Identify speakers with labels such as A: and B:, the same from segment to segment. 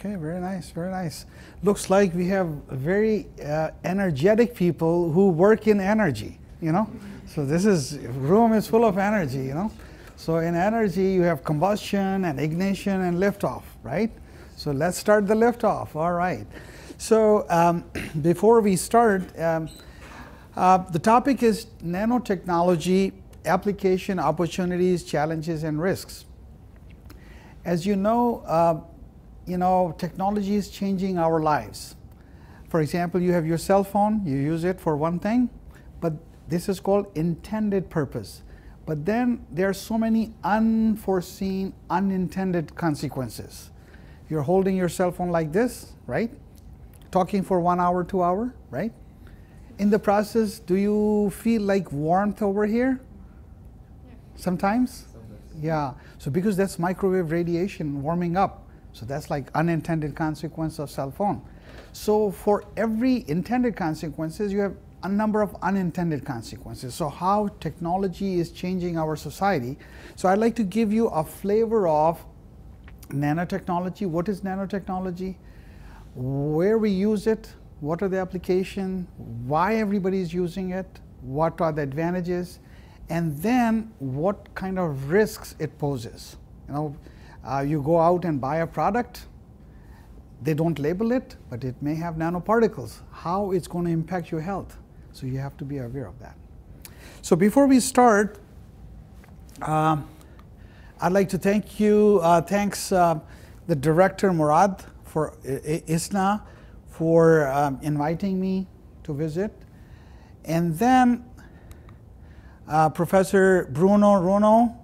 A: Okay, very nice, very nice. Looks like we have very energetic people who work in energy, you know. So this room is full of energy, you know. So in energy, you have combustion and ignition and liftoff, right? So let's start the liftoff, all right. So before we start, the topic is nanotechnology, application, opportunities, challenges, and risks. As you know, technology is changing our lives. For example, you have your cell phone, you use it for one thing, but this is called intended purpose. But then there are so many unforeseen, unintended consequences. You're holding your cell phone like this, right? Talking for 1 hour, 2 hours, right? In the process, do you feel like warmth over here? Yeah. Sometimes? Yeah. So because that's microwave radiation warming up. So that's like unintended consequence of cell phone. So for every intended consequences, you have a number of unintended consequences. So how technology is changing our society. So I'd like to give you a flavor of nanotechnology. What is nanotechnology? Where we use it, what are the applications, why everybody is using it, what are the advantages, and then what kind of risks it poses. You go out and buy a product, they don't label it, but it may have nanoparticles. How it's going to impact your health. So you have to be aware of that. So before we start, I'd like to thanks the director Murad for ISNA for inviting me to visit, and then Professor Bruno Runo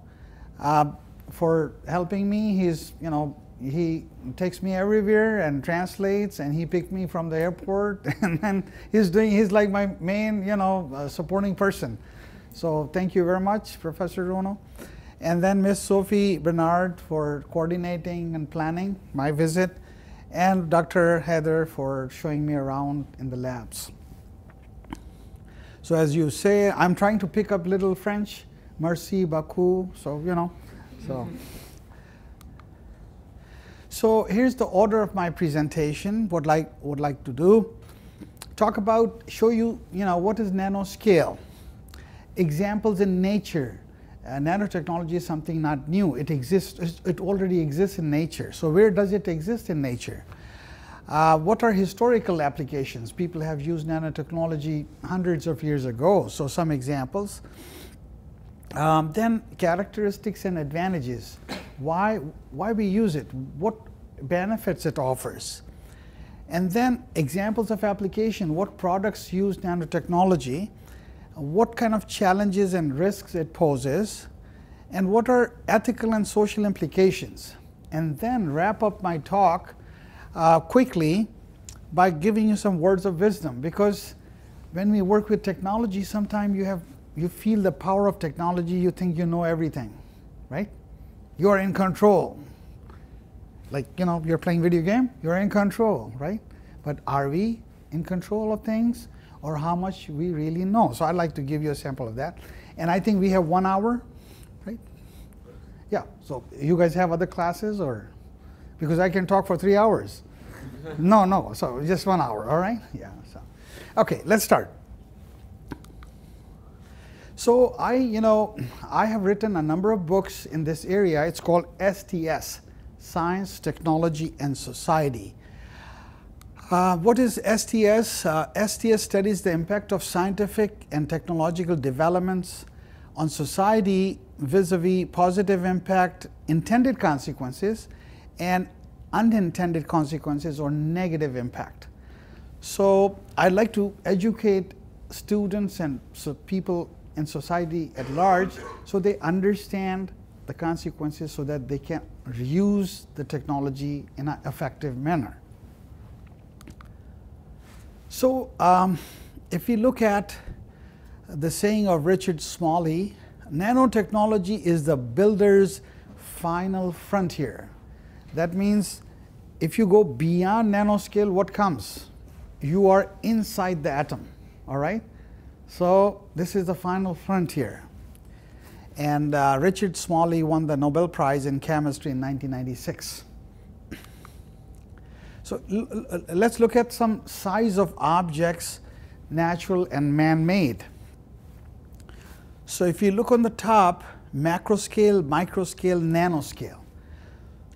A: for helping me. He takes me everywhere and translates, and he picked me from the airport, and then he's like my main supporting person. So thank you very much, Professor Runo. And then Miss Sophie Bernard for coordinating and planning my visit, and Dr. Heather for showing me around in the labs. So as you say, I'm trying to pick up little French, merci beaucoup, so So here's the order of my presentation. What I would like to do, show you, what is nanoscale, examples in nature. Nanotechnology is something not new. It exists. It already exists in nature. So where does it exist in nature? What are historical applications? People have used nanotechnology hundreds of years ago. So some examples. Then characteristics and advantages. Why we use it? What benefits it offers? And then examples of application. What products use nanotechnology? What kind of challenges and risks it poses, and what are ethical and social implications. And then wrap up my talk quickly by giving you some words of wisdom, because when we work with technology, sometimes you feel the power of technology. You think you know everything, right? You are in control. Like, you're playing video game, you're in control, right? But are we in control of things? Or how much we really know. So I'd like to give you a sample of that. And I think we have 1 hour, right? Yeah, so you guys have other classes, or? Because I can talk for 3 hours. No, so just 1 hour, all right? Yeah, so. Okay, let's start. So I have written a number of books in this area. It's called STS, Science, Technology, and Society. What is STS? STS studies the impact of scientific and technological developments on society vis-a-vis positive impact, intended consequences, and unintended consequences or negative impact. So I'd like to educate students and people in society at large so they understand the consequences so that they can use the technology in an effective manner. So if we look at the saying of Richard Smalley, nanotechnology is the builder's final frontier. That means if you go beyond nanoscale, what comes? You are inside the atom, all right? So this is the final frontier. And Richard Smalley won the Nobel Prize in Chemistry in 1996. So let's look at some size of objects, natural and man-made. So if you look on the top, macro scale, micro scale, nanoscale.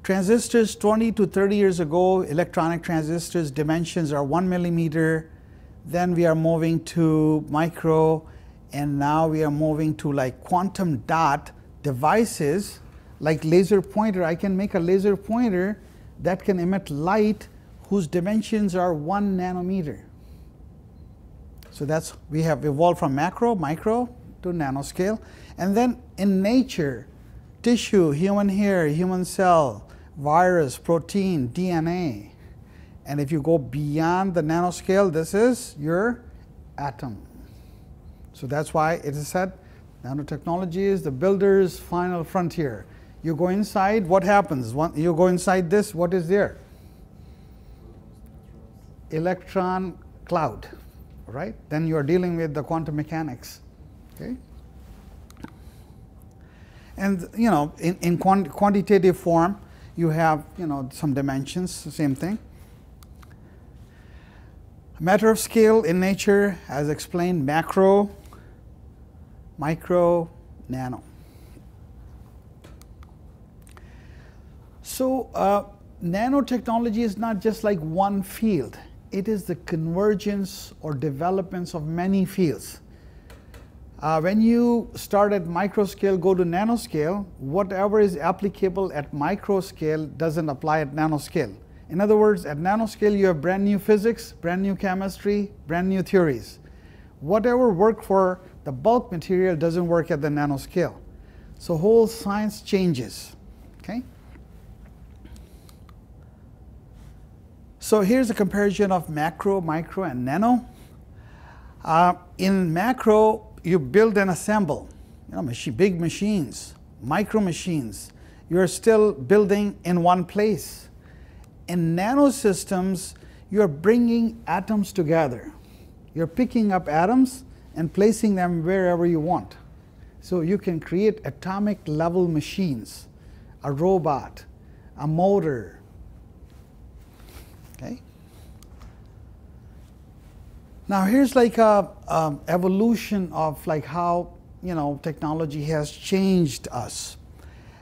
A: Transistors 20 to 30 years ago, electronic transistors, dimensions are 1 millimeter. Then we are moving to micro, and now we are moving to like quantum dot devices like laser pointer. I can make a laser pointer that can emit light whose dimensions are 1 nanometer. So that's, we have evolved from macro, micro to nanoscale. And then in nature, tissue, human hair, human cell, virus, protein, DNA. And if you go beyond the nanoscale, this is your atom. So that's why it is said nanotechnology is the builder's final frontier. You go inside, what happens? You go inside this, what is there? Electron cloud, right? Then you are dealing with the quantum mechanics. Okay? And you know, in quantitative form, you have, you know, some dimensions, same thing. Matter of scale in nature, as explained, macro, micro, nano. So nanotechnology is not just like one field. It is the convergence or developments of many fields. When you start at micro scale, go to nanoscale, whatever is applicable at micro scale doesn't apply at nanoscale. In other words, at nanoscale, you have brand new physics, brand new chemistry, brand new theories. Whatever worked for the bulk material doesn't work at the nanoscale. So whole science changes. Okay? So here's a comparison of macro, micro, and nano. In macro, you build and assemble, you know, big machines, micro machines. You're still building in one place. In nanosystems, you're bringing atoms together. You're picking up atoms and placing them wherever you want. So you can create atomic level machines, a robot, a motor. Okay. Now here's like a evolution of like how, you know, technology has changed us.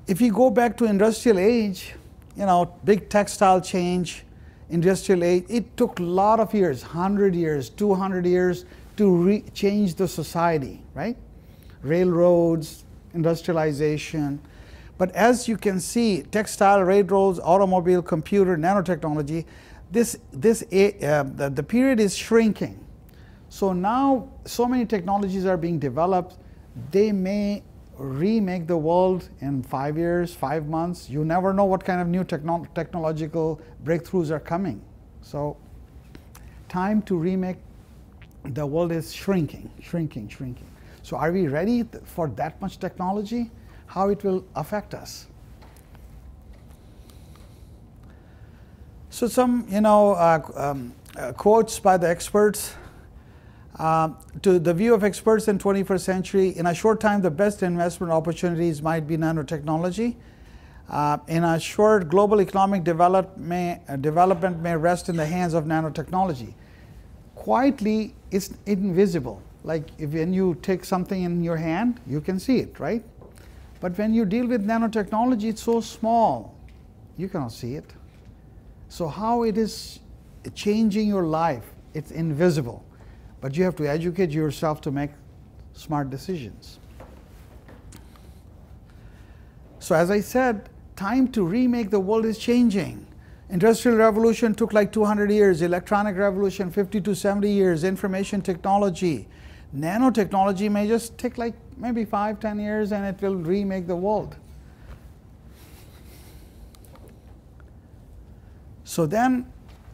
A: If you go back to industrial age, you know, big textile change, industrial age, it took a lot of years, 100 years, 200 years to change the society, right? Railroads, industrialization. But as you can see, textile, railroads, automobile, computer, nanotechnology, the period is shrinking. So now so many technologies are being developed. They may remake the world in 5 years, 5 months. You never know what kind of new technological breakthroughs are coming. So time to remake the world is shrinking, shrinking, shrinking. So are we ready for that much technology? How it will affect us? So some, you know, quotes by the experts. To the view of experts in 21st century, in a short time, the best investment opportunities might be nanotechnology. In a short, global economic development may rest in the hands of nanotechnology. Quietly, it's invisible. Like when you take something in your hand, you can see it, right? But when you deal with nanotechnology, it's so small, you cannot see it. So how it is changing your life, it's invisible. But you have to educate yourself to make smart decisions. So as I said, time to remake the world is changing. Industrial revolution took like 200 years, electronic revolution 50 to 70 years, information technology. Nanotechnology may just take like maybe 5, 10 years and it will remake the world. So then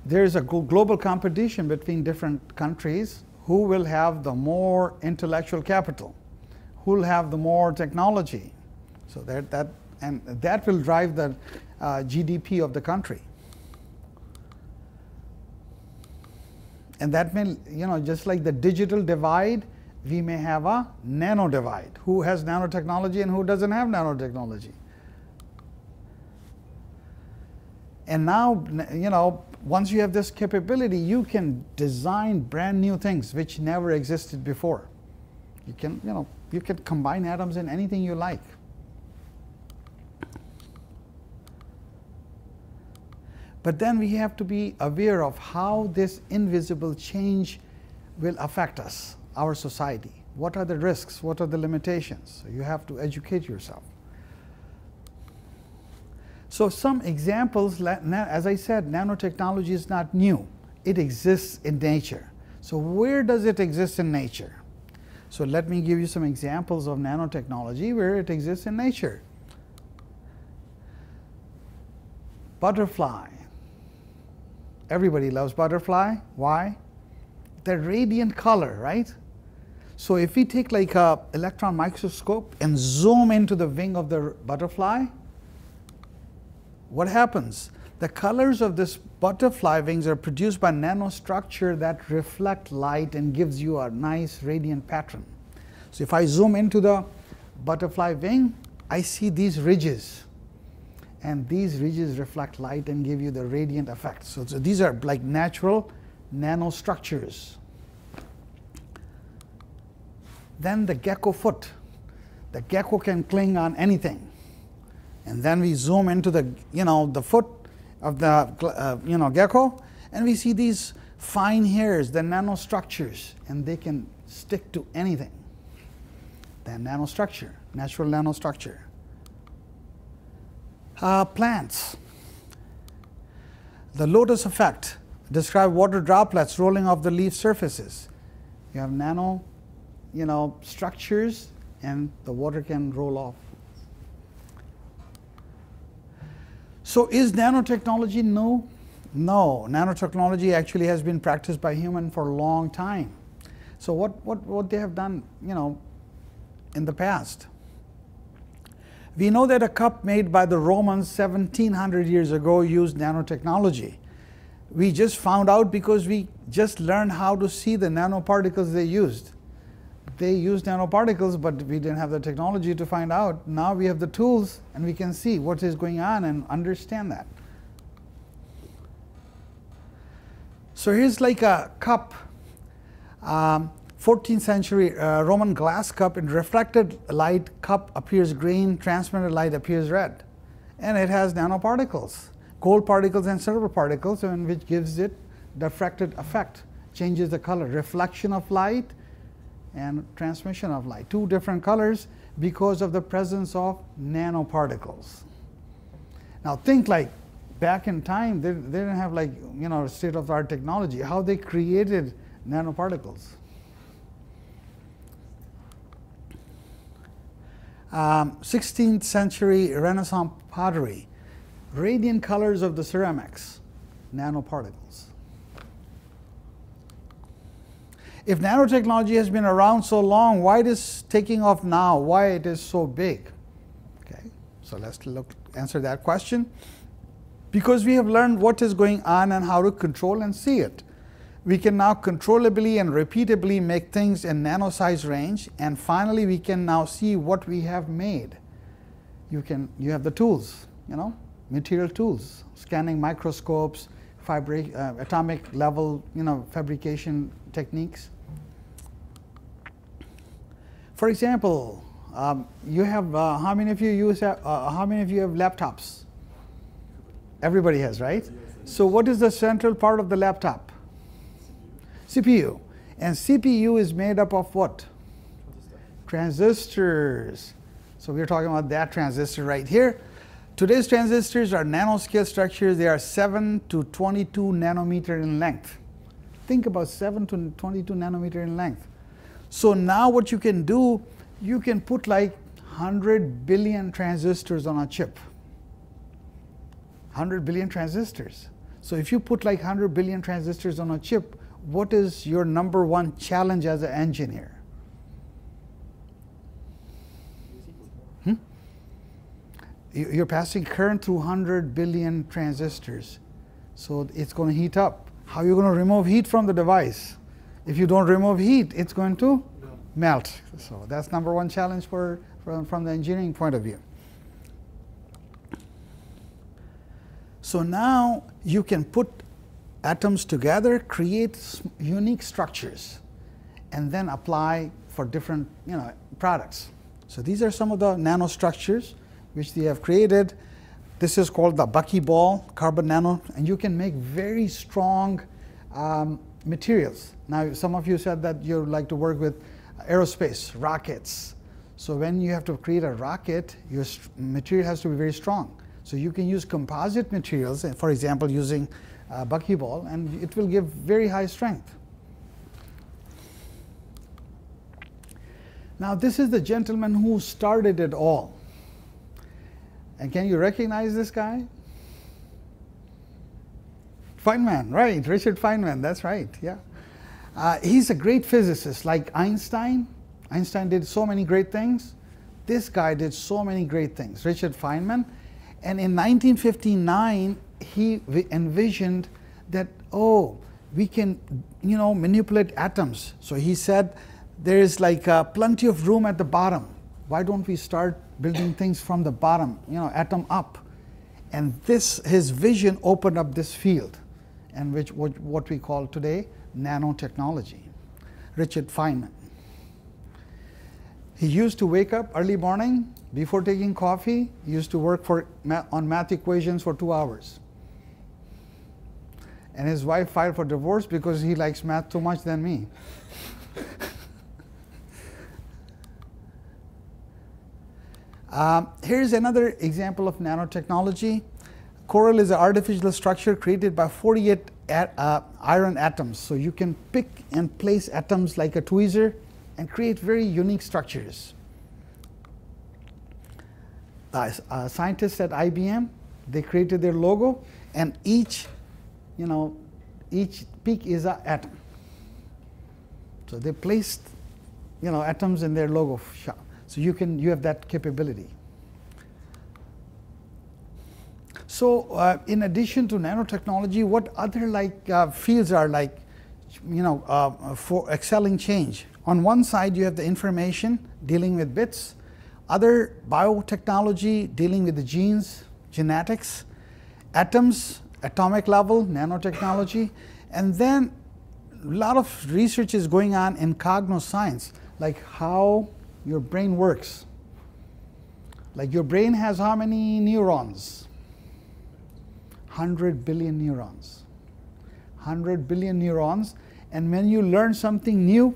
A: there's a global competition between different countries. Who will have the more intellectual capital? Who will have the more technology? So that will drive the GDP of the country. And that may, you know, just like the digital divide, we may have a nano divide. Who has nanotechnology and who doesn't have nanotechnology? And now, you know, once you have this capability, you can design brand new things which never existed before. You can, you can combine atoms in anything you like. But then we have to be aware of how this invisible change will affect us, our society. What are the risks? What are the limitations? So you have to educate yourself. So some examples, as I said, nanotechnology is not new. It exists in nature. So where does it exist in nature? So let me give you some examples of nanotechnology where it exists in nature. Butterfly. Everybody loves butterfly. Why? The radiant color, right? So if we take like an electron microscope and zoom into the wing of the butterfly, what happens? The colors of this butterfly wings are produced by nanostructure that reflect light and gives you a nice radiant pattern. So if I zoom into the butterfly wing, I see these ridges. And these ridges reflect light and give you the radiant effect. So these are like natural nanostructures. Then the gecko foot. The gecko can cling on anything. And then we zoom into the, the foot of the, gecko, and we see these fine hairs, the nanostructures, and they can stick to anything. That nanostructure, natural nanostructure. Plants. The lotus effect. Describe water droplets rolling off the leaf surfaces. You have nano, structures, and the water can roll off. So is nanotechnology new? No, nanotechnology actually has been practiced by humans for a long time. So what they have done, in the past? We know that a cup made by the Romans 1700 years ago used nanotechnology. We just found out because we just learned how to see the nanoparticles they used. They used nanoparticles, but we didn't have the technology to find out. Now we have the tools, and we can see what is going on and understand that. So here's like a cup, 14th century Roman glass cup. In reflected light, cup appears green, transmitted light appears red. And it has nanoparticles, gold particles and silver particles, and which gives it the refracted effect, changes the color, reflection of light and transmission of light. Two different colors because of the presence of nanoparticles. Now think like back in time, they didn't have like, state-of-the-art technology. How they created nanoparticles. 16th century Renaissance pottery. Radiant colors of the ceramics, nanoparticles. If nanotechnology has been around so long, why it is taking off now? Why it is so big? Okay, so let's answer that question. Because we have learned what is going on and how to control and see it. We can now controllably and repeatably make things in nano-size range, and finally we can now see what we have made. You have the tools, material tools, scanning microscopes, atomic level, fabrication techniques. For example, you have how many of you have laptops? Everybody has, right? So what is the central part of the laptop? CPU. And CPU is made up of what? Transistors. So we're talking about that transistor right here. Today's transistors are nanoscale structures. They are 7 to 22 nanometer in length. Think about 7 to 22 nanometer in length. So now what you can do, you can put like 100 billion transistors on a chip. 100 billion transistors. So if you put like 100 billion transistors on a chip, what is your number one challenge as an engineer? You're passing current through 100 billion transistors. So it's going to heat up. How are you going to remove heat from the device? If you don't remove heat, it's going to melt. So that's number one challenge from the engineering point of view. So now you can put atoms together, create unique structures, and then apply for different products. So these are some of the nanostructures which they have created. This is called the buckyball carbon nano, and you can make very strong materials. Now, some of you said that you like to work with aerospace, rockets. So when you have to create a rocket, your material has to be very strong. So you can use composite materials, for example, using buckyball, and it will give very high strength. Now, this is the gentleman who started it all. And can you recognize this guy? Feynman, right, Richard Feynman, that's right, yeah. He's a great physicist, like Einstein. Einstein did so many great things. This guy did so many great things, Richard Feynman. And in 1959, he envisioned that, oh, we can, manipulate atoms. So he said, there is like plenty of room at the bottom. Why don't we start building things from the bottom, atom up? And his vision opened up this field, and what we call today nanotechnology. Richard Feynman. He used to wake up early morning before taking coffee. He used to work on math equations for 2 hours. And his wife filed for divorce because he likes math too much than me. Here's another example of nanotechnology. Coral is an artificial structure created by 48 iron atoms. So you can pick and place atoms like a tweezer and create very unique structures. Scientists at IBM, they created their logo, and each peak is an atom. So they placed atoms in their logo. So you have that capability. So in addition to nanotechnology, what other fields are for excelling change? On one side, you have the information dealing with bits, other biotechnology dealing with the genes, genetics, atoms, atomic level, nanotechnology, and then a lot of research is going on in cognoscience, like how your brain works. Like your brain has how many neurons? 100 billion neurons. 100 billion neurons, and when you learn something new,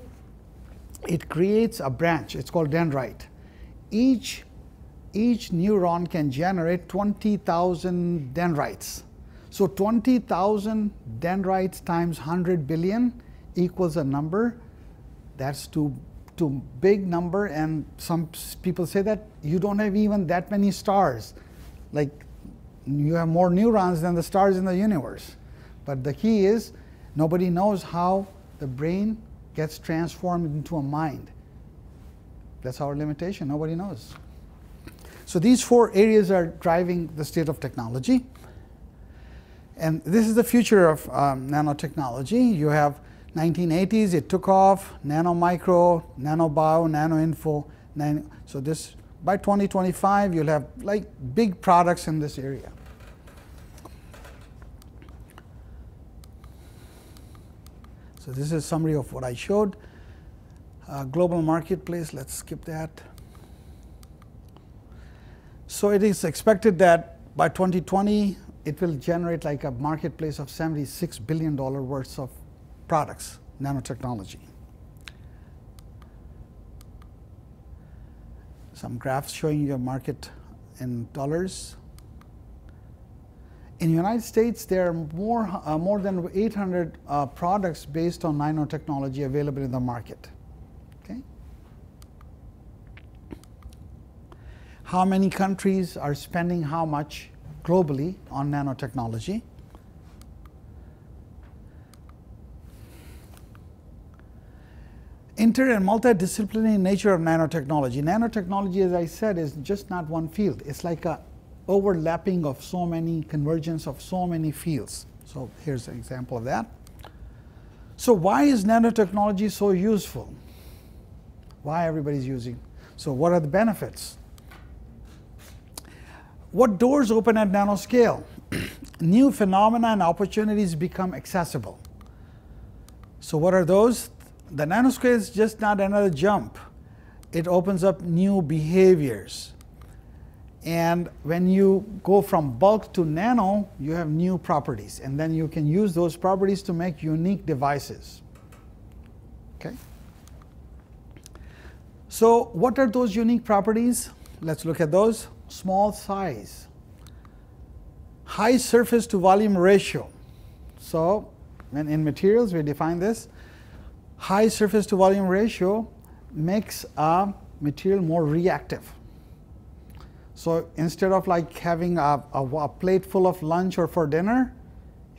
A: it creates a branch. It's called dendrite. Each neuron can generate 20,000 dendrites. So 20,000 dendrites times 100 billion equals a number that's too big number, and some people say that you don't have even that many stars. Like you have more neurons than the stars in the universe. But the key is nobody knows how the brain gets transformed into a mind. That's our limitation. Nobody knows. So these 4 areas are driving the state of technology. And this is the future of nanotechnology. You have 1980s, it took off, nano micro, nano bio, nano info. So this, by 2025, you'll have like big products in this area. So this is a summary of what I showed. Global marketplace, let's skip that. So it is expected that by 2020, it will generate like a marketplace of $76 billion worth of products, nanotechnology. Some graphs showing your market in dollars. In the United States, there are more than 800 products based on nanotechnology available in the market. Okay. How many countries are spending how much globally on nanotechnology? Inter and multidisciplinary nature of nanotechnology. Nanotechnology, as I said, is just not one field. It's like a overlapping of so many, convergence of so many fields. So here's an example of that. So why is nanotechnology so useful? Why everybody's using? So what are the benefits? What doors open at nanoscale? new phenomena and opportunities become accessible. So what are those? The nanoscale is just not another jump. It opens up new behaviors. And when you go from bulk to nano, you have new properties. And then you can use those properties to make unique devices. Okay? So what are those unique properties? Let's look at those. Small size. High surface to volume ratio. So when in materials we define this, high surface to volume ratio makes a material more reactive. So instead of like having a plate full of lunch or for dinner,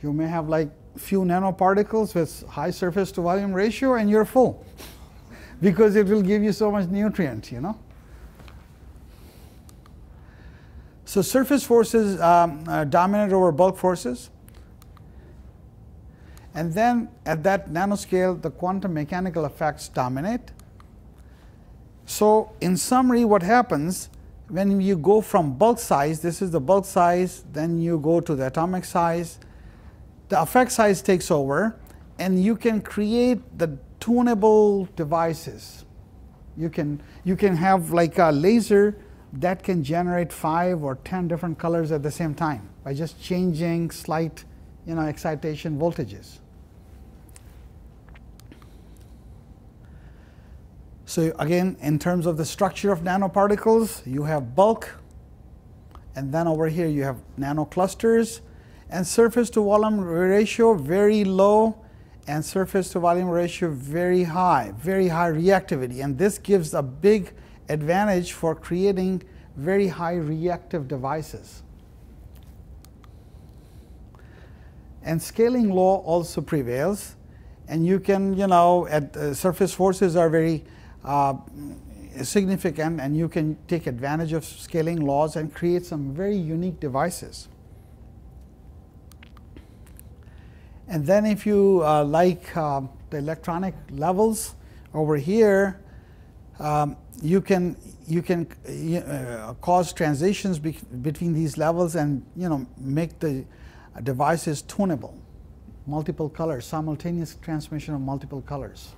A: you may have like few nanoparticles with high surface to volume ratio and you're full because it will give you so much nutrient, you know. So surface forces dominate over bulk forces. And then at that nanoscale, the quantum mechanical effects dominate. So in summary, what happens when you go from bulk size, this is the bulk size, then you go to the atomic size, the effect size takes over, and you can create the tunable devices. You can have like a laser that can generate 5 or 10 different colors at the same time by just changing slight, excitation voltages. So again, in terms of the structure of nanoparticles, you have bulk, and then over here you have nanoclusters, and surface to volume ratio very low, and surface to volume ratio very high reactivity. And this gives a big advantage for creating very high reactive devices. And scaling law also prevails, and you can, surface forces are very significant, and you can take advantage of scaling laws and create some very unique devices. And then if you like the electronic levels over here, you can cause transitions between these levels and make the devices tunable, multiple colors, simultaneous transmission of multiple colors.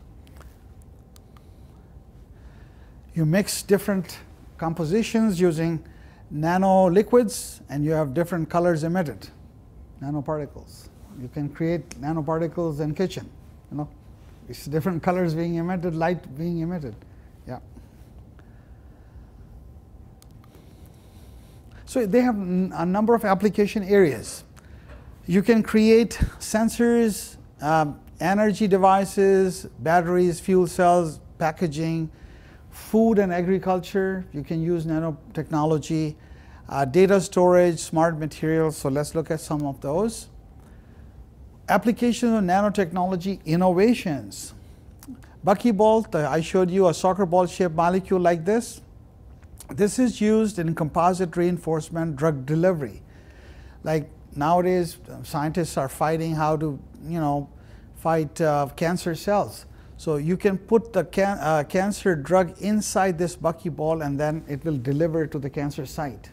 A: You mix different compositions using nano liquids, and you have different colors emitted, nanoparticles. You can create nanoparticles in kitchen. It's different colors being emitted, light being emitted. Yeah. So they have a number of application areas. You can create sensors, energy devices, batteries, fuel cells, packaging, food and agriculture. You can use nanotechnology, data storage, smart materials. So let's look at some of those. Applications of nanotechnology innovations. Buckyball, I showed you a soccer ball shaped molecule like this. This is used in composite reinforcement drug delivery. Like nowadays, scientists are fighting how to, fight cancer cells. So you can put the cancer drug inside this buckyball, and then it will deliver to the cancer site.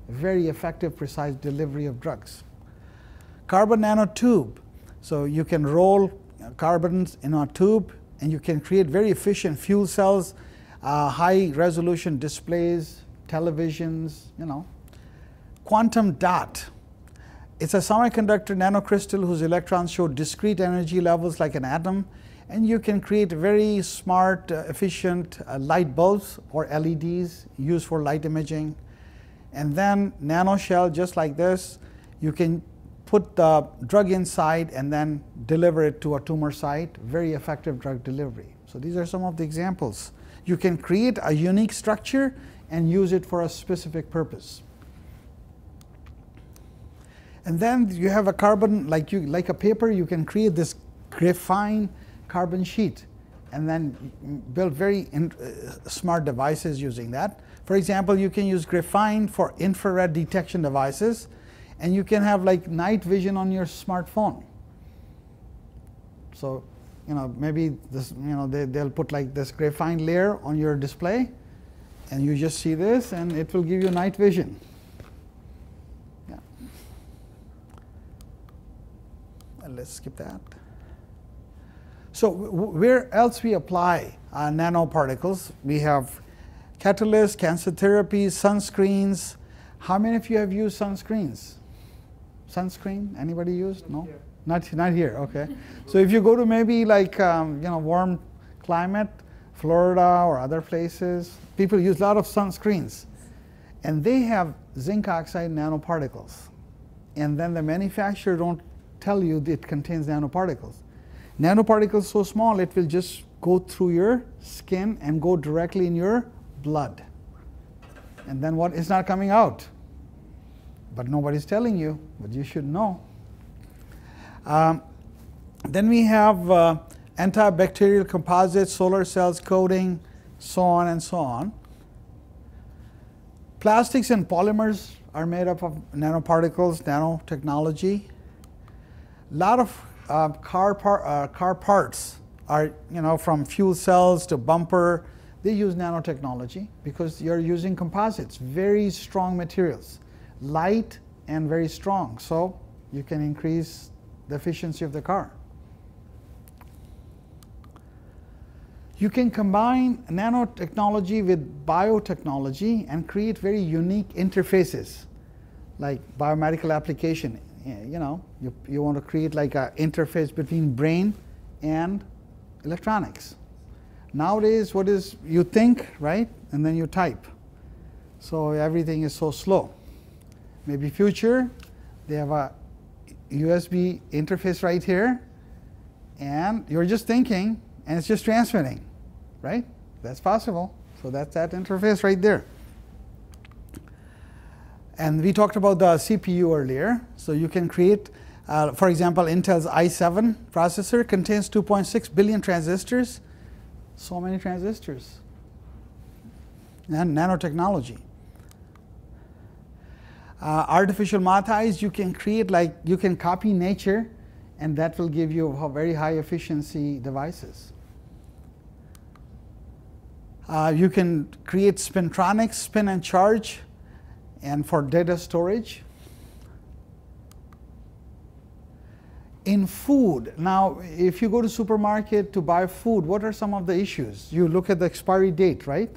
A: Very effective, precise delivery of drugs. Carbon nanotube. So you can roll carbons in a tube, and you can create very efficient fuel cells, high resolution displays, televisions, Quantum dot. It's a semiconductor nanocrystal whose electrons show discrete energy levels like an atom, and you can create very smart, efficient light bulbs or LEDs used for light imaging. And then nanoshell, just like this, you can put the drug inside and then deliver it to a tumor site. Very effective drug delivery. So these are some of the examples. You can create a unique structure and use it for a specific purpose. And then you have a carbon, like a paper, you can create this graphene carbon sheet and then build very smart devices using that. For example, you can use graphene for infrared detection devices, and you can have like night vision on your smartphone. So, maybe this, they'll put like this graphene layer on your display, and you just see this, and it will give you night vision. Yeah. let's skip that. So where else we apply nanoparticles? We have catalysts, cancer therapies, sunscreens. How many of you have used sunscreens? Sunscreen? Anybody used? No? Not here, okay. So if you go to maybe like, warm climate, Florida or other places, people use a lot of sunscreens. And they have zinc oxide nanoparticles. And then the manufacturer don't tell you it contains nanoparticles. Nanoparticles so small, it will just go through your skin and go directly in your blood. And then what? It's not coming out. But nobody's telling you, but you should know. Then we have antibacterial composites, solar cells, coating, so on and so on. Plastics and polymers are made up of nanoparticles, nanotechnology. A lot of car parts are, from fuel cells to bumper, they use nanotechnology because you're using composites, very strong materials, light and very strong. So you can increase the efficiency of the car. You can combine nanotechnology with biotechnology and create very unique interfaces, like biomedical application. You want to create like an interface between brain and electronics. Nowadays, what is you think, right, and then you type. So everything is so slow. Maybe future, they have a USB interface right here, and you're just thinking, and it's just transmitting, right? That's possible. So that's that interface right there. And we talked about the CPU earlier. So you can create, for example, Intel's i7 processor contains 2.6 billion transistors. So many transistors. And nanotechnology. Artificial moth eyes, you can create you can copy nature, and that will give you very high efficiency devices. You can create spintronics, spin and charge, and for data storage. In food, now if you go to supermarket to buy food, what are some of the issues? You look at the expiry date, right?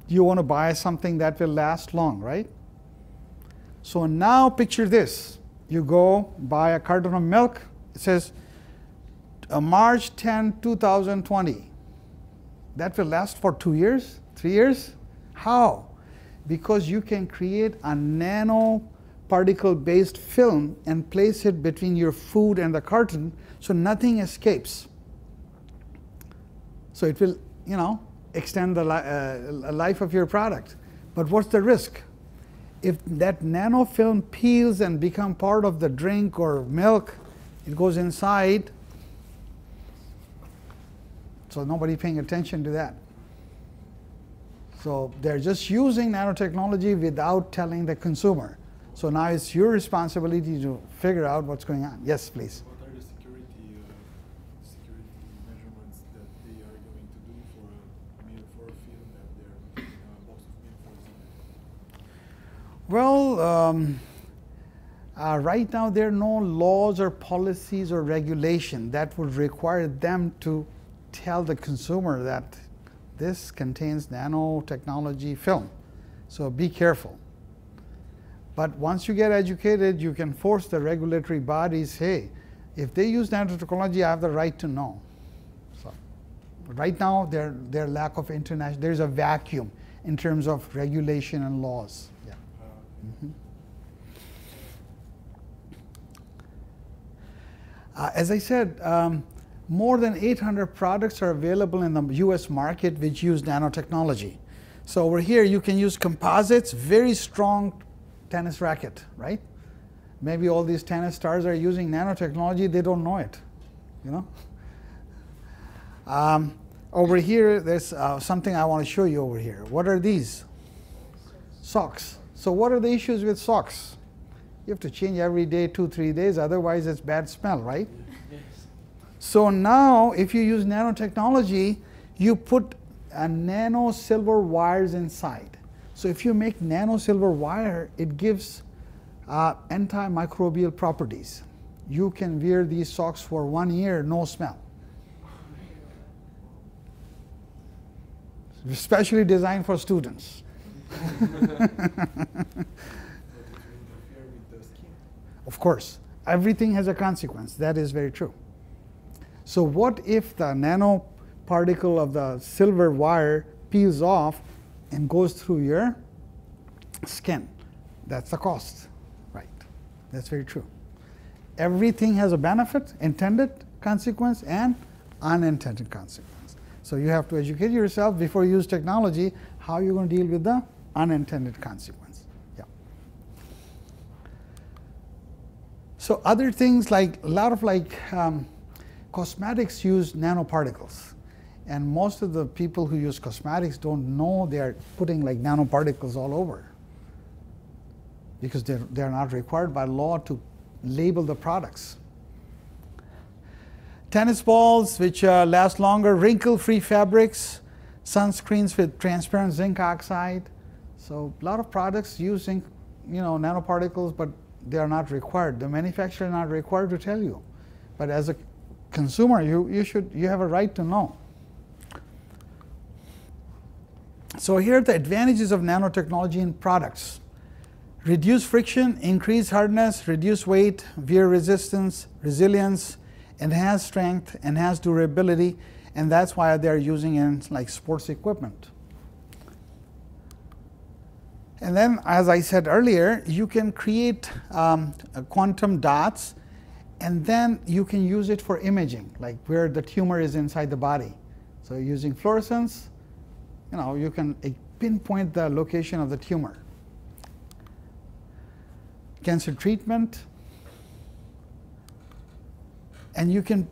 A: You want to buy something that will last long, right? So now picture this. You go buy a carton of milk. It says March 10, 2020. That will last for 2 years, 3 years? How? Because you can create a nanoparticle-based film and place it between your food and the carton so nothing escapes. So it will, extend the life of your product. But what's the risk? If that nanofilm peels and become part of the drink or milk, it goes inside. So nobody paying attention to that. So they're just using nanotechnology without telling the consumer. So now it's your responsibility to figure out what's going on. Yes, please.
B: What are the security measurements that they are going to do for a film that they're putting in a box of milk, for example?
A: Well, right now there are no laws or policies or regulation that would require them to tell the consumer that this contains nanotechnology film. So be careful. But once you get educated, you can force the regulatory bodies, hey, if they use nanotechnology, I have the right to know. So right now, their lack of international, there's a vacuum in terms of regulation and laws. Yeah. As I said, more than 800 products are available in the US market which use nanotechnology. So over here, you can use composites, very strong tennis racket, right? Maybe all these tennis stars are using nanotechnology, they don't know it, Over here, there's something I want to show you over here. What are these? Socks. So what are the issues with socks? You have to change every day, 2-3 days, otherwise it's bad smell, right? Yes. So now, if you use nanotechnology, you put nano silver wires inside. So if you make nano silver wire, it gives antimicrobial properties. you can wear these socks for 1 year, no smell. Especially designed for students. Of course, everything has a consequence. That is very true. So what if the nanoparticle of the silver wire peels off and goes through your skin? That's the cost, right? That's very true. Everything has a benefit, intended consequence, and unintended consequence. So you have to educate yourself before you use technology, how you're going to deal with the unintended consequence. Yeah. So other things like a lot of cosmetics use nanoparticles. And most of the people who use cosmetics don't know they're putting like nanoparticles all over, because they're not required by law to label the products. Tennis balls, which last longer, wrinkle-free fabrics, sunscreens with transparent zinc oxide. So a lot of products using, nanoparticles, but they are not required. The manufacturer is not required to tell you. But as a consumer, you have a right to know. So here are the advantages of nanotechnology in products. Reduce friction, increase hardness, reduce weight, wear resistance, resilience, enhance strength, enhance durability, and that's why they're using it in like sports equipment. And then, as I said earlier, you can create quantum dots, and then you can use it for imaging, like where the tumor is inside the body. So using fluorescence, you can pinpoint the location of the tumor. Cancer treatment, and you can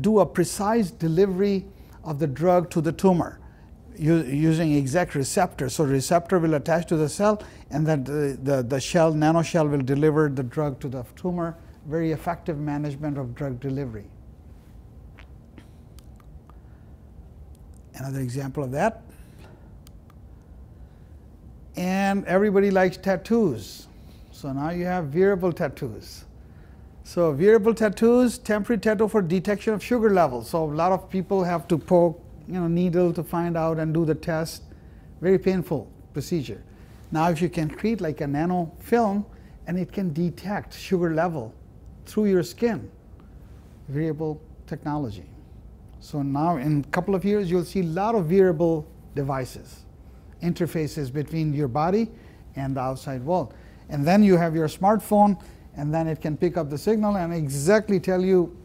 A: do a precise delivery of the drug to the tumor using exact receptor. So the receptor will attach to the cell, and then the nanoshell will deliver the drug to the tumor. Very effective management of drug delivery. Another example of that. And everybody likes tattoos. So now you have wearable tattoos. So wearable tattoos, temporary tattoo for detection of sugar levels. So a lot of people have to poke needle to find out and do the test. Very painful procedure. Now if you can create like a nano film, and it can detect sugar level through your skin, wearable technology. So now in a couple of years, you'll see a lot of wearable devices, interfaces between your body and the outside world. And then you have your smartphone, and then it can pick up the signal and exactly tell you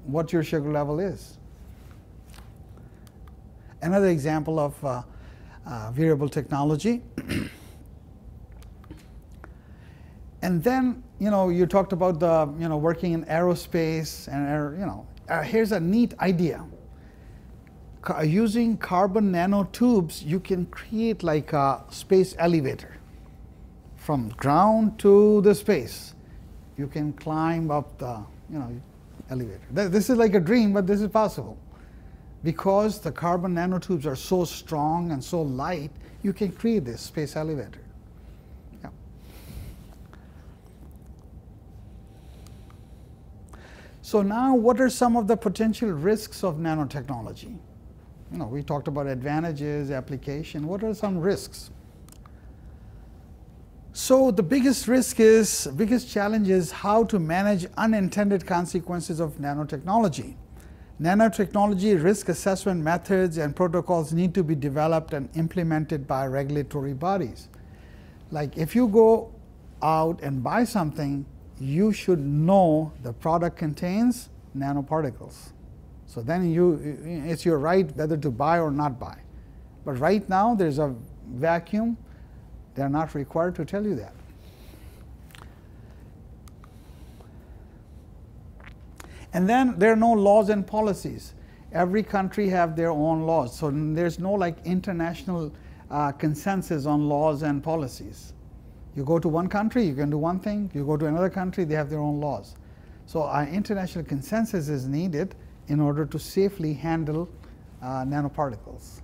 A: what your sugar level is. Another example of wearable technology. And then, you talked about the, working in aerospace, and here's a neat idea. Using carbon nanotubes, you can create like a space elevator. From ground to the space, you can climb up the elevator. This is like a dream, but this is possible. Because the carbon nanotubes are so strong and so light, you can create this space elevator. Yeah. So now, what are some of the potential risks of nanotechnology? We talked about advantages, application. What are some risks? So the biggest challenge is how to manage unintended consequences of nanotechnology. Nanotechnology risk assessment methods and protocols need to be developed and implemented by regulatory bodies. Like if you go out and buy something, you should know the product contains nanoparticles. So then it's your right whether to buy or not buy. But right now there's a vacuum. They're not required to tell you that. And then there are no laws and policies. Every country have their own laws. So there's no like international consensus on laws and policies. You go to one country, you can do one thing. You go to another country, they have their own laws. So international consensus is needed in order to safely handle nanoparticles.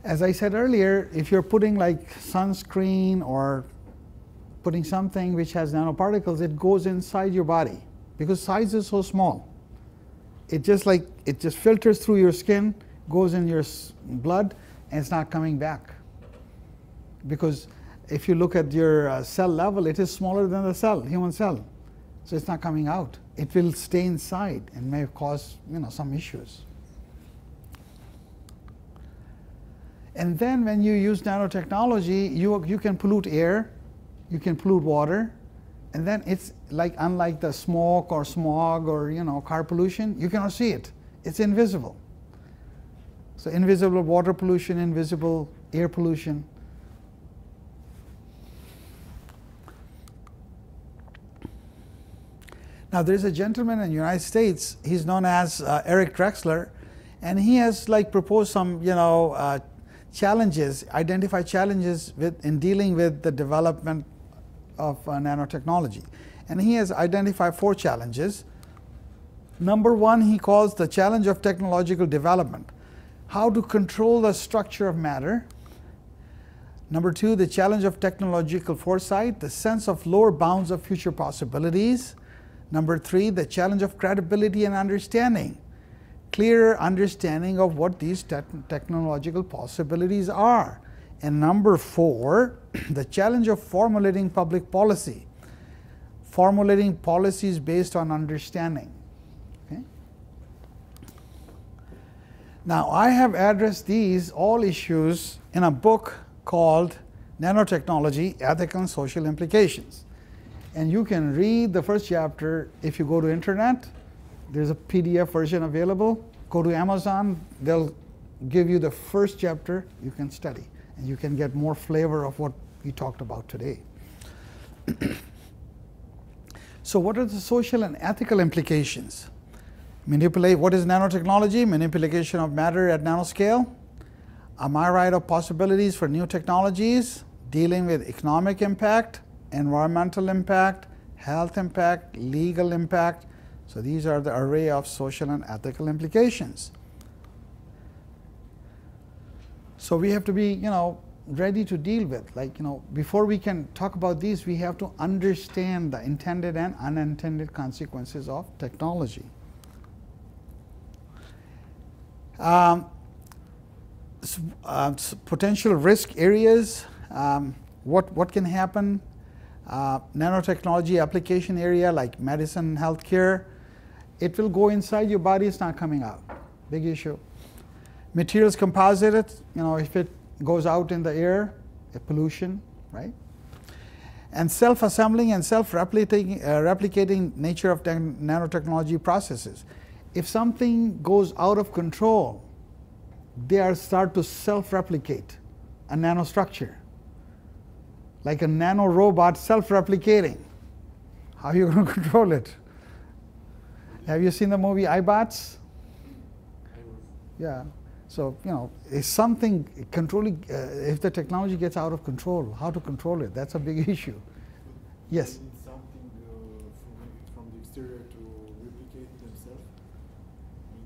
A: As I said earlier, if you're putting like sunscreen or putting something which has nanoparticles, it goes inside your body because size is so small. It just filters through your skin, goes in your blood, and it's not coming back. Because if you look at your cell level, it is smaller than the cell, human cell. So it's not coming out. It will stay inside and may cause some issues. And then when you use nanotechnology, you can pollute air, you can pollute water, and then it's like unlike the smoke or smog or car pollution, you cannot see it. It's invisible. So invisible water pollution, invisible air pollution. Now there's a gentleman in the United States, he's known as Eric Drexler, and he has proposed some identify challenges in dealing with the development of nanotechnology. And he has identified 4 challenges. Number 1, he calls the challenge of technological development. How to control the structure of matter. Number 2, the challenge of technological foresight, the sense of lower bounds of future possibilities. Number 3, the challenge of credibility and understanding. Clearer understanding of what these technological possibilities are. And number 4, the challenge of formulating public policy. Formulating policies based on understanding. Okay? Now, I have addressed these all issues in a book called Nanotechnology, Ethical and Social Implications. And you can read the first chapter if you go to internet. There's a PDF version available. Go to Amazon, they'll give you the first chapter you can study. And you can get more flavor of what we talked about today. So what are the social and ethical implications? What is nanotechnology? Manipulation of matter at nanoscale. A myriad of possibilities for new technologies, dealing with economic impact, environmental impact, health impact, legal impact. So these are the array of social and ethical implications. So we have to be, ready to deal with. Before we can talk about these, we have to understand the intended and unintended consequences of technology. Potential risk areas. What can happen? Nanotechnology application area like medicine, healthcare. It will go inside your body, it's not coming out. Big issue. Materials composite, if it goes out in the air, a pollution, right? And self-assembling and self-replicating nature of nanotechnology processes. If something goes out of control, they start to self-replicate a nanostructure. Like a nanorobot self-replicating. How are you going to control it? Have you seen the movie iBots? Yeah. So, it's something controlling, if the technology gets out of control, how to control it, that's a big issue. Yes?
B: They need something from the exterior to replicate themselves.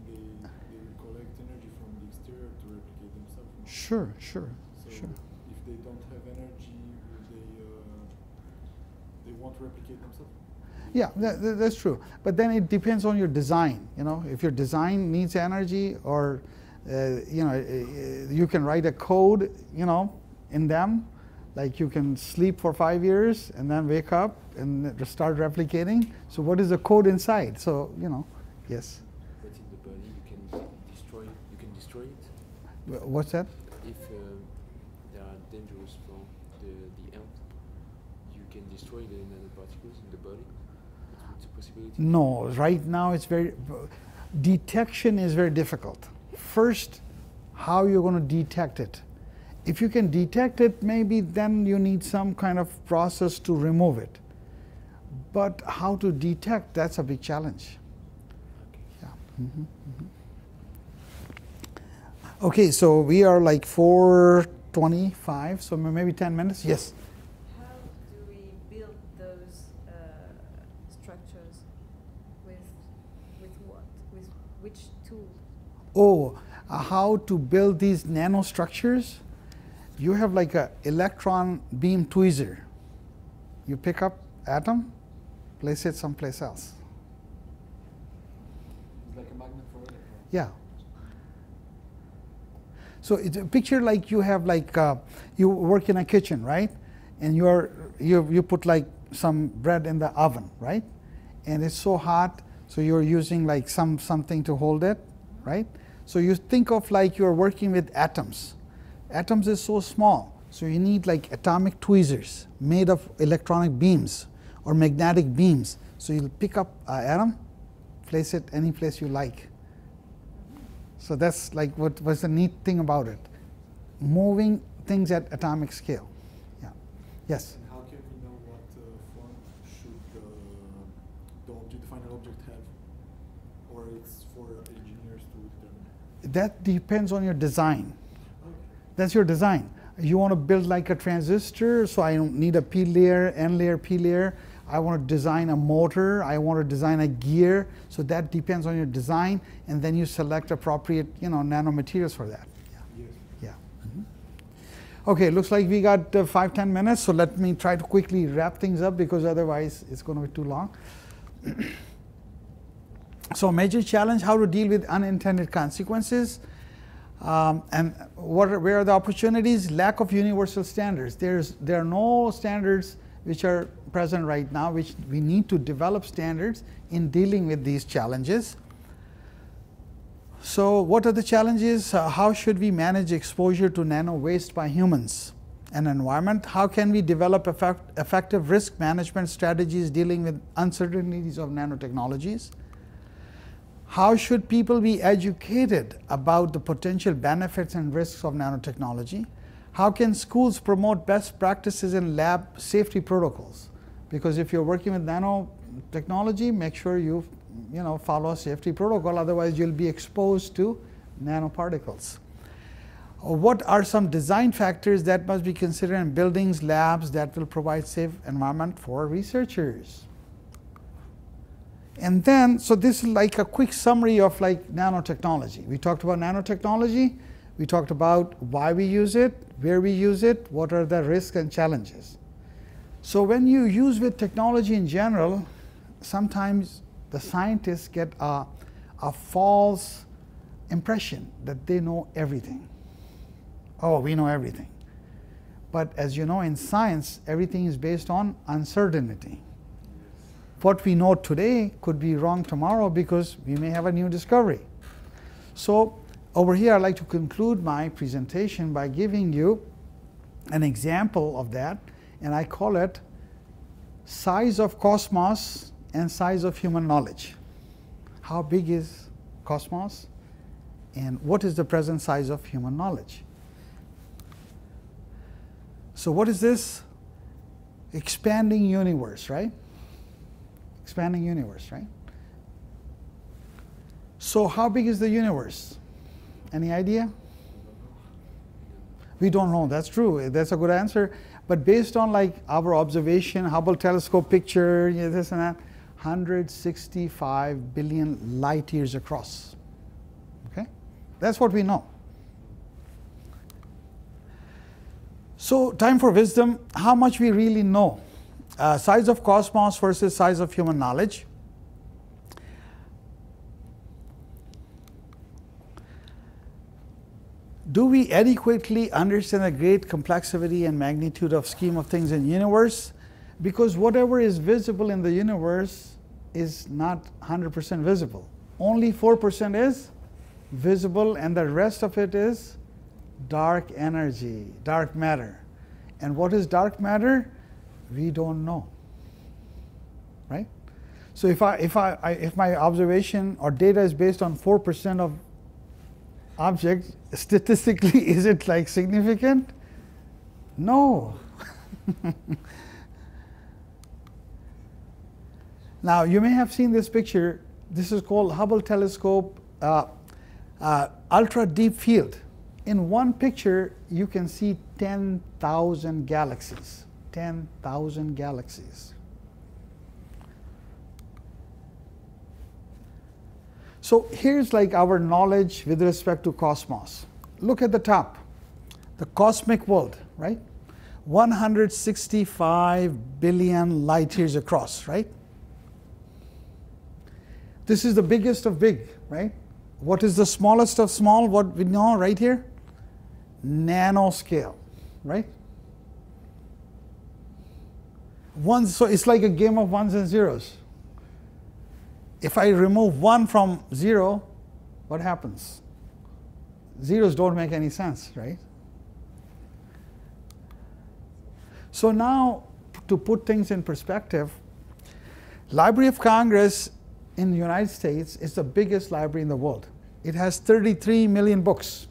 B: They will collect energy from the exterior to replicate themselves.
A: Sure.
B: So if they don't have energy, they won't replicate themselves.
A: Yeah, that's true. But then it depends on your design. If your design needs energy, or you can write a code, in them, like you can sleep for 5 years and then wake up and start replicating. So what is the code inside? So yes.
C: But in the body, you can destroy. You can destroy it.
A: What's that?
C: If they are dangerous for the health, you can destroy the nanoparticles in the body. It's a possibility.
A: No, right now detection is very difficult. First, how you're going to detect it. If you can detect it, maybe then you need some kind of process to remove it. But how to detect, that's a big challenge. Yeah. Okay, so we are like 4:25, so maybe 10 minutes. Yes?
D: How do we build those structures? With what? With which tool?
A: Oh, how to build these nanostructures? You have like a electron beam tweezer. You pick up atom, place it someplace else.
B: It's like a magnet for electrons.
A: Yeah. So it's a picture like you have like you work in a kitchen, right? And you put like some bread in the oven, right? And it's so hot, so you're using like something to hold it, right? So you think of like you're working with atoms. Atoms is so small, so you need like atomic tweezers made of electronic beams or magnetic beams. So you'll pick up an atom, place it any place you like. So that's like what was the neat thing about it. Moving things at atomic scale. Yeah. Yes?
B: And how can we know what form should the final object have? Or it's for engineers to determine?
A: That depends on your design.
B: Okay.
A: That's your design. You want to build like a transistor, so I don't need a P layer, N layer, P layer. I want to design a motor. I want to design a gear. So that depends on your design, and then you select appropriate, nanomaterials for that. Yeah.
B: Yes.
A: Yeah. Okay, looks like we got 5-10 minutes. So let me try to quickly wrap things up because otherwise it's going to be too long. So major challenge: how to deal with unintended consequences. And where are the opportunities? Lack of universal standards. There are no standards which are present right now, which we need to develop standards in dealing with these challenges. So what are the challenges? How should we manage exposure to nano waste by humans and environment? How can we develop effective risk management strategies dealing with uncertainties of nanotechnologies? How should people be educated about the potential benefits and risks of nanotechnology? How can schools promote best practices in lab safety protocols? Because if you're working with nanotechnology, make sure you follow a safety protocol, otherwise you'll be exposed to nanoparticles. What are some design factors that must be considered in buildings, labs that will provide safe environment for researchers? And then, so this is like a quick summary of like nanotechnology. We talked about nanotechnology. We talked about why we use it, where we use it, what are the risks and challenges. So when you use with technology in general, sometimes the scientists get a false impression that they know everything. Oh, we know everything. But as you know, in science, everything is based on uncertainty. What we know today could be wrong tomorrow because we may have a new discovery. So over here, I'd like to conclude my presentation by giving you an example of that, and I call it size of cosmos and size of human knowledge. How big is cosmos, and what is the present size of human knowledge? So what is this? Expanding universe, right? Expanding universe, right? So how big is the universe? Any idea? We don't know. That's true. That's a good answer. But based on like our observation, Hubble telescope picture, this and that, 165 billion light years across. Okay? That's what we know. So time for wisdom. How much we really know? Size of cosmos versus size of human knowledge. Do we adequately understand the great complexity and magnitude of scheme of things in the universe? Because whatever is visible in the universe is not 100% visible. Only 4% is visible, and the rest of it is dark energy, dark matter. And what is dark matter? We don't know, right? So if my observation or data is based on 4% of objects, statistically, is it like significant? No. Now you may have seen this picture. This is called Hubble telescope ultra deep field. In one picture, you can see 10,000 galaxies. 10,000 galaxies. So here's like our knowledge with respect to cosmos. Look at the top, the cosmic world, right? 165 billion light years across, right? This is the biggest of big, right? What is the smallest of small? What we know right here? Nanoscale, right? So it's like a game of ones and zeros. If I remove 1 from 0, what happens? Zeros don't make any sense, right? So now, to put things in perspective, Library of Congress in the United States is the biggest library in the world. It has 33 million books.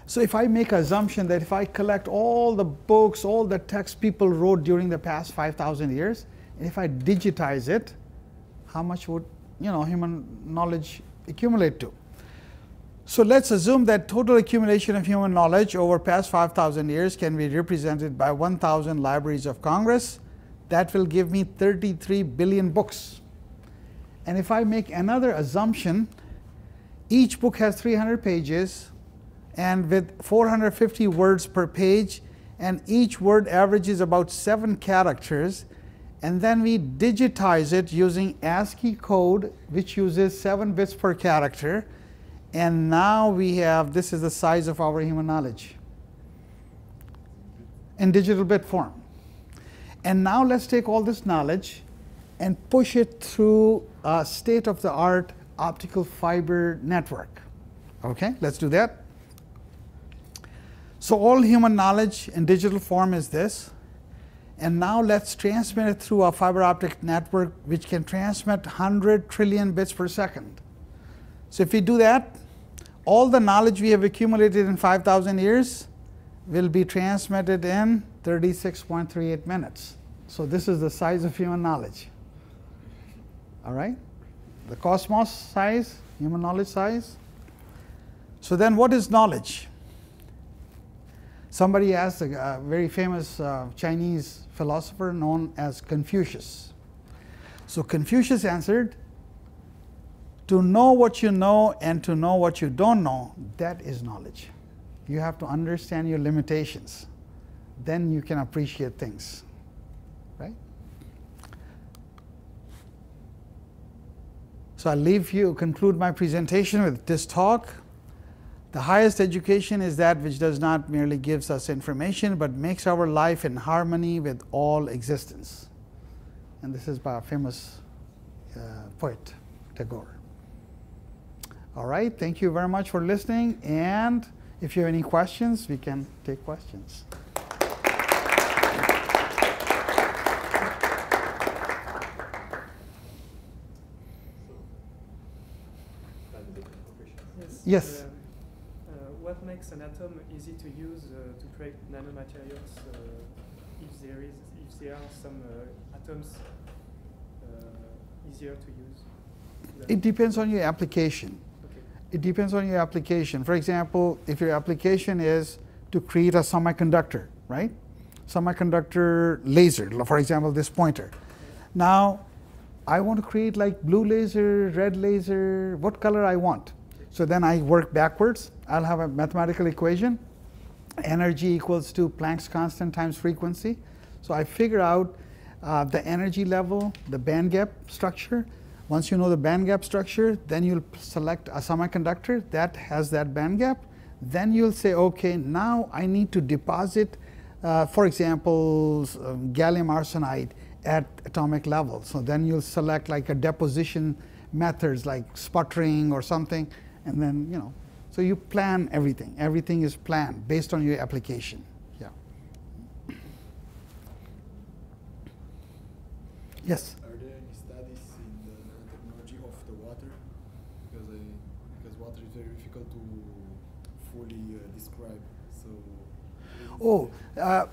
A: So if I make an assumption that if I collect all the books, all the texts people wrote during the past 5,000 years, and if I digitize it, how much would human knowledge accumulate to? So let's assume that total accumulation of human knowledge over past 5,000 years can be represented by 1,000 libraries of Congress. That will give me 33 billion books. And if I make another assumption, each book has 300 pages and with 450 words per page, and each word averages about 7 characters, and then we digitize it using ASCII code, which uses 7 bits per character. And now we have, this is the size of our human knowledge in digital bit form. And now let's take all this knowledge and push it through a state-of-the-art optical fiber network. Okay, let's do that. So all human knowledge in digital form is this. And now let's transmit it through a fiber optic network which can transmit 100 trillion bits per second. So if we do that, all the knowledge we have accumulated in 5,000 years will be transmitted in 36.38 minutes. So this is the size of human knowledge. All right? The cosmos size, human knowledge size. So then what is knowledge? Somebody asked a very famous Chinese philosopher known as Confucius. So Confucius answered, to know what you know and to know what you don't know, that is knowledge. You have to understand your limitations. Then you can appreciate things, right? So I'll leave you, conclude my presentation with this talk. The highest education is that which does not merely gives us information, but makes our life in harmony with all existence. And this is by a famous poet, Tagore. All right, thank you very much for listening. And if you have any questions, we can take questions. Yes.
E: What makes an atom easy to use to create nanomaterials? If there are some atoms easier to use?
A: It depends on your application.
E: Okay.
A: It depends on your application. For example, if your application is to create a semiconductor, right? Semiconductor laser, for example, this pointer. Now, I want to create like blue laser, red laser, what color I want. So then I work backwards. I'll have a mathematical equation. Energy equals to Planck's constant times frequency. So I figure out the energy level, the band gap structure. Once you know the band gap structure, then you'll select a semiconductor that has that band gap. Then you'll say, okay, now I need to deposit, for example, gallium arsenide at atomic level. So then you'll select like a deposition methods like sputtering or something. And then, so you plan everything. Everything is planned based on your application. Yeah. Yes?
B: Are there any studies in the nanotechnology of the water? Because water is very difficult to fully describe. So.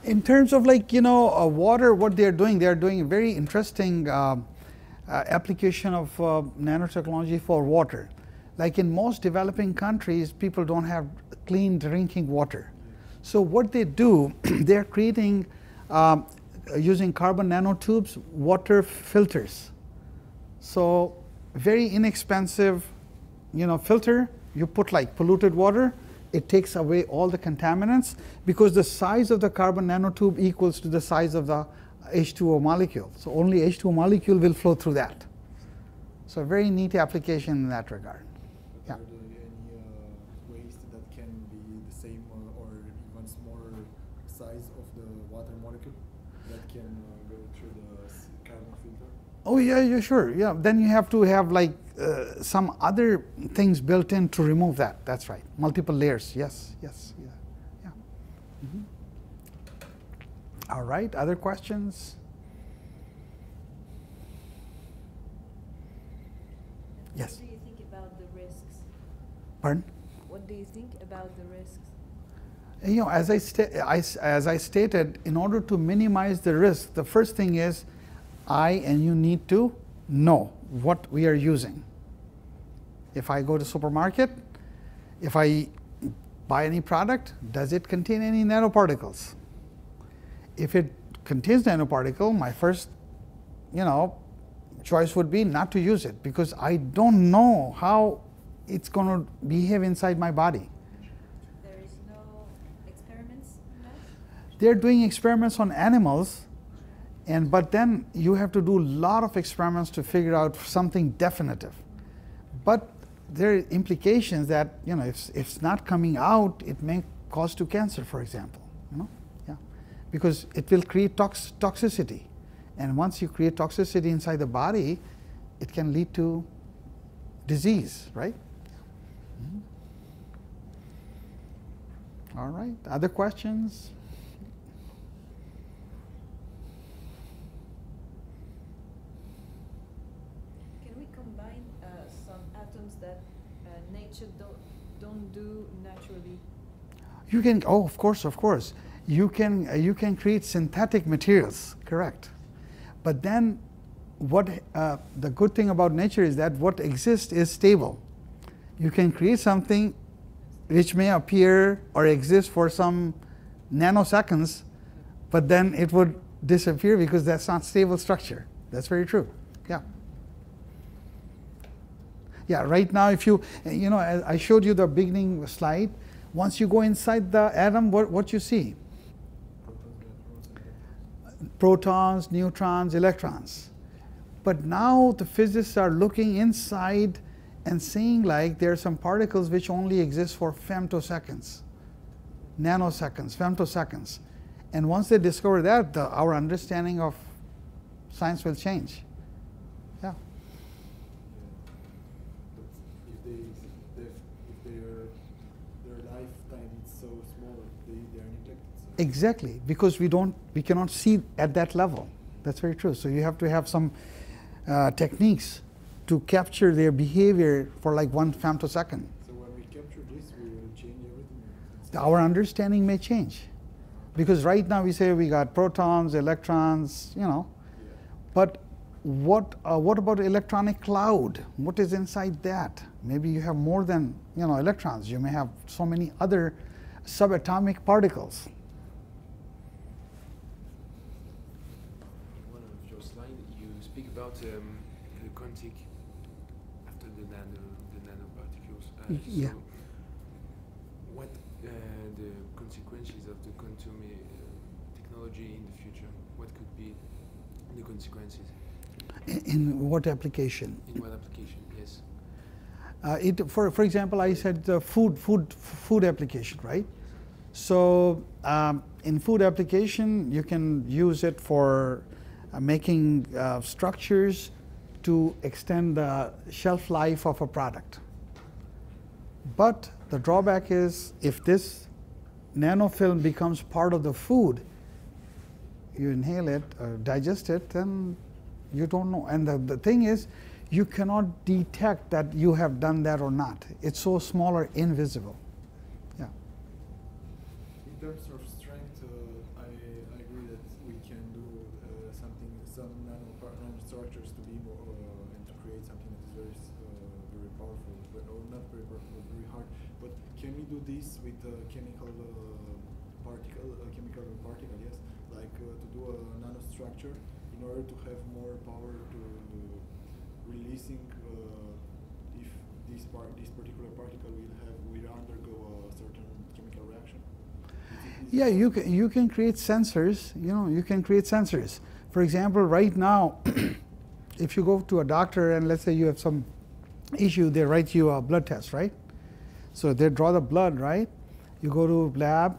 A: In terms of like, water, what they're doing a very interesting application of nanotechnology for water. Like in most developing countries, people don't have clean drinking water. So what they do, they're creating, using carbon nanotubes, water filters. So very inexpensive, filter. You put like polluted water, it takes away all the contaminants because the size of the carbon nanotube equals to the size of the H2O molecule. So only H2O molecule will flow through that. So a very neat application in that regard. Yeah.
B: Are there any waste that can be the same or even smaller size of the water molecule that can go through the carbon filter?
A: Oh yeah, sure. Yeah, then you have to have like some other things built in to remove that. That's right. Multiple layers. Yes. Yeah. Mm-hmm. All right. Other questions? Yes.
D: What do you think about the risks?
A: Pardon?
D: What do you think about the risks?
A: As I stated, in order to minimize the risk, the first thing is I and you need to know what we are using. If I go to supermarket, if I buy any product, does it contain any nanoparticles? If it contains nanoparticle, my first, choice would be not to use it because I don't know how it's going to behave inside my body.
D: There is no experiments in that?
A: They're doing experiments on animals, but then you have to do a lot of experiments to figure out something definitive. But there are implications that, if it's not coming out, it may cause to cancer, for example. Yeah, because it will create toxicity. And once you create toxicity inside the body, it can lead to disease, right? Mm-hmm. All right. Other questions?
D: Can we combine some atoms that nature don't do naturally?
A: You can. Oh, of course. You can create synthetic materials. Correct. But then, what the good thing about nature is that what exists is stable. You can create something which may appear or exist for some nanoseconds, but then it would disappear because that's not stable structure. That's very true. Yeah. Yeah. Right now, if as I showed you the beginning slide. Once you go inside the atom, what you see? Protons, neutrons, electrons. But now the physicists are looking inside and seeing like there are some particles which only exist for femtoseconds, nanoseconds, femtoseconds. And once they discover that, our understanding of science will change. Yeah.
B: But if their lifetime is so small, they are neglected. So.
A: Exactly, because we cannot see at that level. That's very true. So you have to have some techniques to capture their behavior for like 1 femtosecond.
B: So when we capture this, we will change everything.
A: Our understanding may change, because right now we say we got protons, electrons,
B: Yeah.
A: But what about electronic cloud? What is inside that? Maybe you have more than electrons. You may have so many other subatomic particles.
C: In one of your slides, you speak about the quantic after the nanoparticles.
A: Yeah.
C: So what the consequences of the quantum technology in the future? What could be the consequences?
A: In what application?
C: In what application? Yes.
A: For example, I said the food application, right? So in food application, you can use it for making structures to extend the shelf life of a product. But the drawback is if this nanofilm becomes part of the food, you inhale it or digest it, then you don't know. And the thing is, you cannot detect that you have done that or not. It's so small or invisible. Yeah.
B: In terms of strength, I agree that we can do some nanostructures to be more and to create something that is very powerful, or not very powerful, but very hard. But can we do this with chemical particle? Yes, like to do a nanostructure in order to have more power to releasing this particular particle will undergo a certain chemical reaction?
A: Yeah, you can create sensors. You can create sensors. For example, right now, if you go to a doctor and let's say you have some issue, they write you a blood test, right? So they draw the blood, right? You go to lab,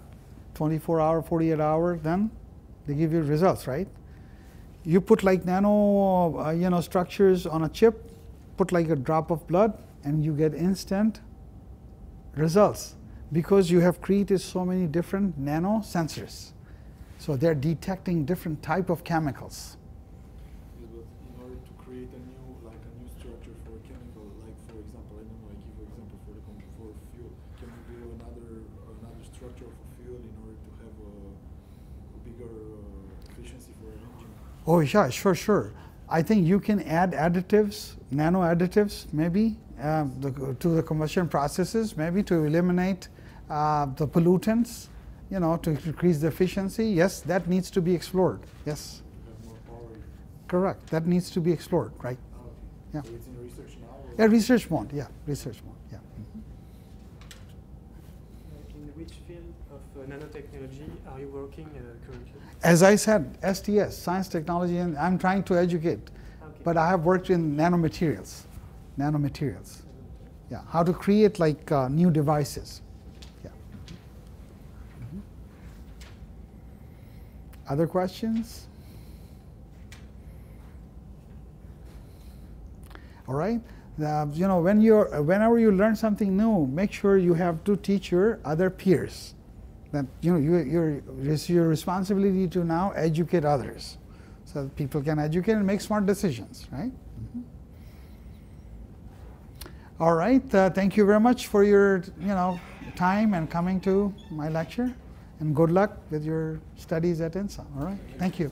A: 24-hour, 48-hour, then they give you results, right? You put like nano, structures on a chip, put like a drop of blood, and you get instant results because you have created so many different nano sensors. So they're detecting different type of chemicals.
B: Yes, but in order to create a new structure for a chemical, like for example, I don't know, I give you example for fuel. Can you do another structure for fuel in order to have a bigger efficiency for an engine?
A: Oh yeah, sure. I think you can add additives, nano additives, maybe to the combustion processes, maybe to eliminate the pollutants, to increase the efficiency. Yes, that needs to be explored. Yes.
B: Have more power.
A: Correct. That needs to be explored, right?
B: Oh, okay.
A: Yeah.
B: So it's in research now? Or?
A: Yeah, research mode. Yeah, research mode. Yeah.
E: In which field of nanotechnology are you working currently?
A: As I said, STS, science, technology, and I'm trying to educate.
E: Okay.
A: But I have worked in nanomaterials. Yeah, how to create like new devices. Yeah. Other questions? All right. Whenever you learn something new, make sure you have to teach your other peers. That it's your responsibility to now educate others, so that people can educate and make smart decisions, right? All right. Thank you very much for your time and coming to my lecture, and good luck with your studies at INSA. All right. Thank you.